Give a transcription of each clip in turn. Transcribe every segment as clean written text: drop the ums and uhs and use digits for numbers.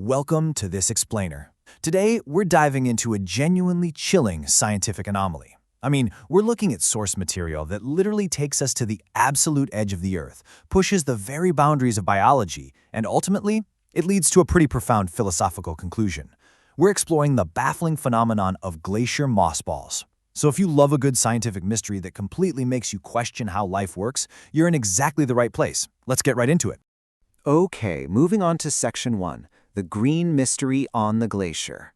Welcome to this explainer. Today, we're diving into a genuinely chilling scientific anomaly. We're looking at source material that literally takes us to the absolute edge of the Earth, pushes the very boundaries of biology, and ultimately, it leads to a pretty profound philosophical conclusion. We're exploring the baffling phenomenon of glacier mossballs. So if you love a good scientific mystery that completely makes you question how life works, you're in exactly the right place. Let's get right into it. Okay, moving on to Section 1, the green mystery on the glacier.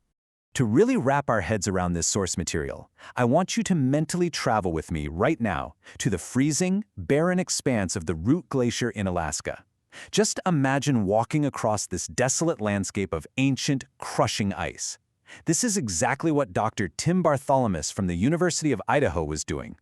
To really wrap our heads around this source material, I want you to mentally travel with me right now to the freezing, barren expanse of the Root Glacier in Alaska. Just imagine walking across this desolate landscape of ancient, crushing ice. This is exactly what Dr. Tim Bartholomew from the University of Idaho was doing.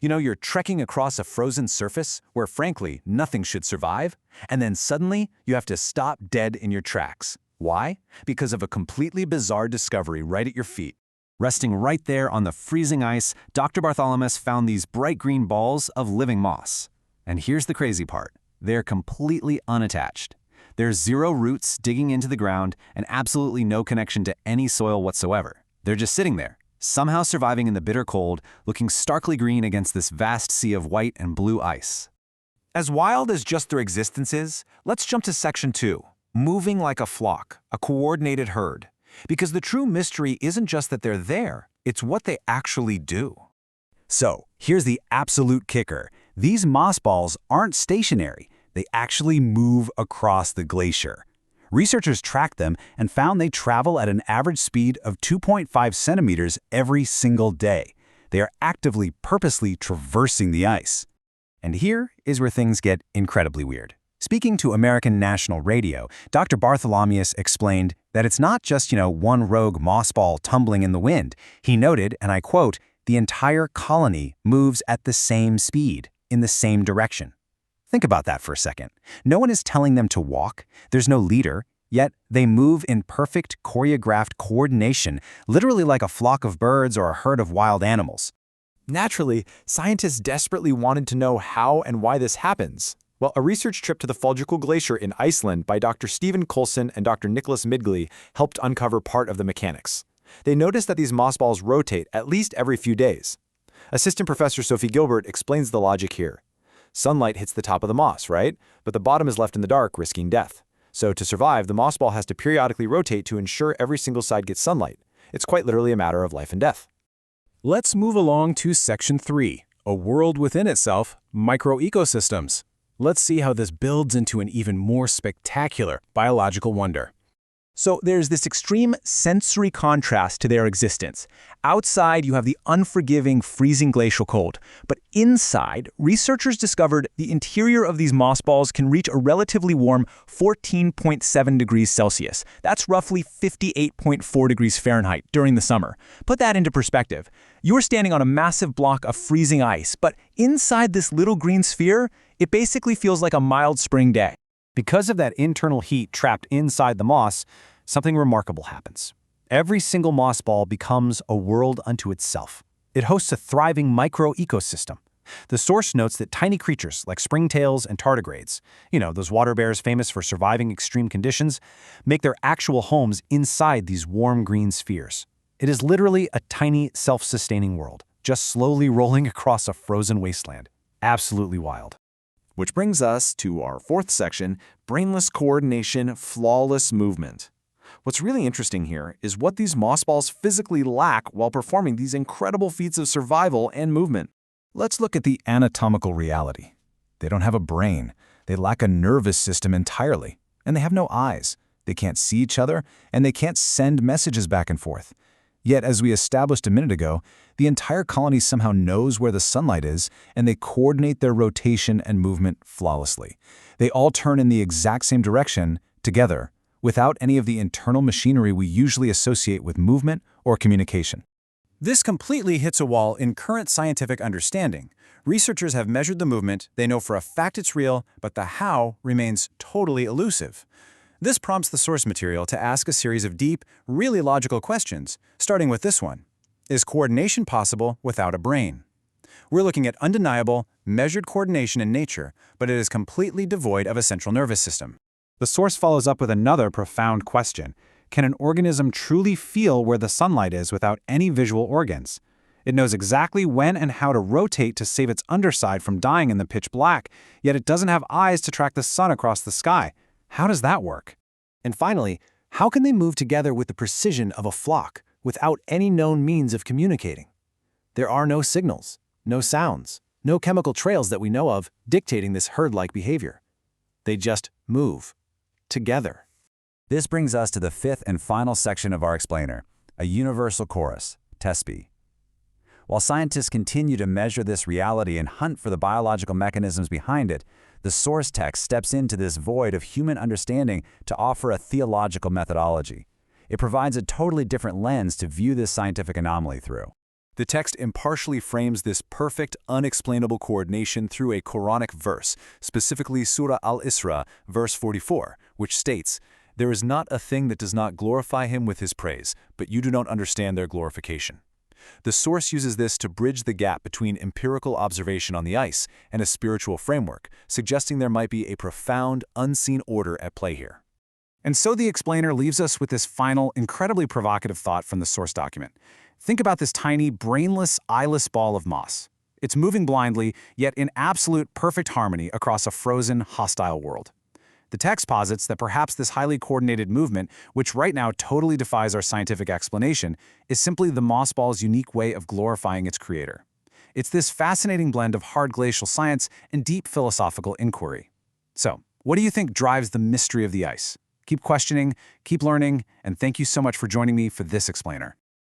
You're trekking across a frozen surface where, frankly, nothing should survive, and then suddenly you have to stop dead in your tracks. Why? Because of a completely bizarre discovery right at your feet. Resting right there on the freezing ice, Dr. Bartholomew found these bright green balls of living moss. And here's the crazy part. They're completely unattached. There's zero roots digging into the ground and absolutely no connection to any soil whatsoever. They're just sitting there, somehow surviving in the bitter cold, looking starkly green against this vast sea of white and blue ice. As wild as just their existence is, let's jump to Section 2, moving like a flock, a coordinated herd. Because the true mystery isn't just that they're there, it's what they actually do. So, here's the absolute kicker. These moss balls aren't stationary. They actually move across the glacier. Researchers tracked them and found they travel at an average speed of 2.5 centimeters every single day. They are actively, purposely traversing the ice. And here is where things get incredibly weird. Speaking to American National Radio, Dr. Bartholomew explained that it's not just, one rogue moss ball tumbling in the wind. He noted, and I quote, "The entire colony moves at the same speed, in the same direction." Think about that for a second. No one is telling them to walk. There's no leader, yet they move in perfect choreographed coordination, literally like a flock of birds or a herd of wild animals. Naturally, scientists desperately wanted to know how and why this happens. Well, a research trip to the Fjalljökull Glacier in Iceland by Dr. Stephen Coulson and Dr. Nicholas Midgley helped uncover part of the mechanics. They noticed that these moss balls rotate at least every few days. Assistant Professor Sophie Gilbert explains the logic here. Sunlight hits the top of the moss, right? But the bottom is left in the dark, risking death. So to survive, the moss ball has to periodically rotate to ensure every single side gets sunlight. It's quite literally a matter of life and death. Let's move along to Section 3, a world within itself, microecosystems. Let's see how this builds into an even more spectacular biological wonder. So there's this extreme sensory contrast to their existence. Outside, you have the unforgiving, freezing glacial cold. But inside, researchers discovered the interior of these moss balls can reach a relatively warm 14.7 degrees Celsius. That's roughly 58.4 degrees Fahrenheit during the summer. Put that into perspective. You're standing on a massive block of freezing ice, but inside this little green sphere, it basically feels like a mild spring day. Because of that internal heat trapped inside the moss, something remarkable happens. Every single moss ball becomes a world unto itself. It hosts a thriving micro-ecosystem. The source notes that tiny creatures like springtails and tardigrades, those water bears famous for surviving extreme conditions, make their actual homes inside these warm green spheres. It is literally a tiny, self-sustaining world, just slowly rolling across a frozen wasteland. Absolutely wild. Which brings us to our fourth section, brainless coordination, flawless movement. What's really interesting here is what these moss balls physically lack while performing these incredible feats of survival and movement. Let's look at the anatomical reality. They don't have a brain. They lack a nervous system entirely. And they have no eyes. They can't see each other, and they can't send messages back and forth. Yet, as we established a minute ago, the entire colony somehow knows where the sunlight is, and they coordinate their rotation and movement flawlessly. They all turn in the exact same direction, together, without any of the internal machinery we usually associate with movement or communication. This completely hits a wall in current scientific understanding. Researchers have measured the movement, they know for a fact it's real, but the how remains totally elusive. This prompts the source material to ask a series of deep, really logical questions, starting with this one. Is coordination possible without a brain? We're looking at undeniable, measured coordination in nature, but it is completely devoid of a central nervous system. The source follows up with another profound question. Can an organism truly feel where the sunlight is without any visual organs? It knows exactly when and how to rotate to save its underside from dying in the pitch black, yet it doesn't have eyes to track the sun across the sky. How does that work? And finally, how can they move together with the precision of a flock without any known means of communicating? There are no signals, no sounds, no chemical trails that we know of dictating this herd-like behavior. They just move together. This brings us to the fifth and final section of our explainer, a universal chorus, TESPI. While scientists continue to measure this reality and hunt for the biological mechanisms behind it, the source text steps into this void of human understanding to offer a theological methodology. It provides a totally different lens to view this scientific anomaly through. The text impartially frames this perfect, unexplainable coordination through a Quranic verse, specifically Surah Al-Isra, verse 44, which states, "There is not a thing that does not glorify him with his praise, but you do not understand their glorification." The source uses this to bridge the gap between empirical observation on the ice and a spiritual framework, suggesting there might be a profound, unseen order at play here. And so the explainer leaves us with this final, incredibly provocative thought from the source document. Think about this tiny, brainless, eyeless ball of moss. It's moving blindly, yet in absolute perfect harmony across a frozen, hostile world. The text posits that perhaps this highly coordinated movement, which right now totally defies our scientific explanation, is simply the moss ball's unique way of glorifying its creator. It's this fascinating blend of hard glacial science and deep philosophical inquiry. So, what do you think drives the mystery of the ice? Keep questioning, keep learning, and thank you so much for joining me for this explainer.